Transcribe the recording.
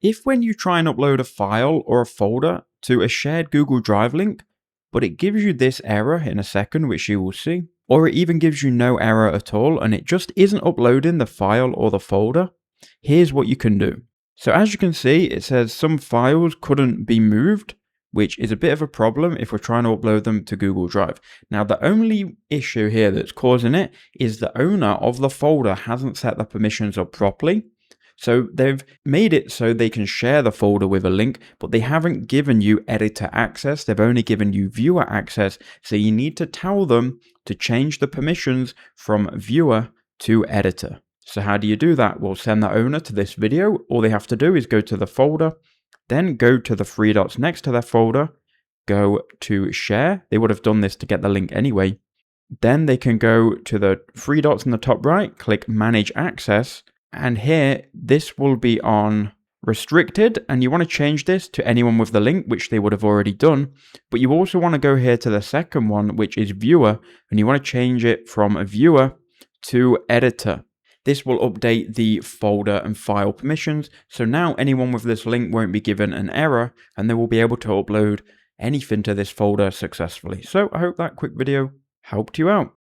If when you try and upload a file or a folder to a shared Google Drive link, but it gives you this error in a second, which you will see, or it even gives you no error at all and it just isn't uploading the file or the folder, here's what you can do. So as you can see, it says some files couldn't be moved, which is a bit of a problem if we're trying to upload them to Google Drive. Now, the only issue here that's causing it is the owner of the folder hasn't set the permissions up properly. So they've made it so they can share the folder with a link, but they haven't given you editor access. They've only given you viewer access. So you need to tell them to change the permissions from viewer to editor. So how do you do that? We'll send the owner to this video. All they have to do is go to the folder, then go to the three dots next to their folder, go to share. They would have done this to get the link anyway. Then they can go to the three dots in the top right, click manage access. And here, this will be on restricted, and you want to change this to anyone with the link, which they would have already done. But you also want to go here to the second one, which is viewer, and you want to change it from viewer to editor. This will update the folder and file permissions. So now anyone with this link won't be given an error, and they will be able to upload anything to this folder successfully. So I hope that quick video helped you out.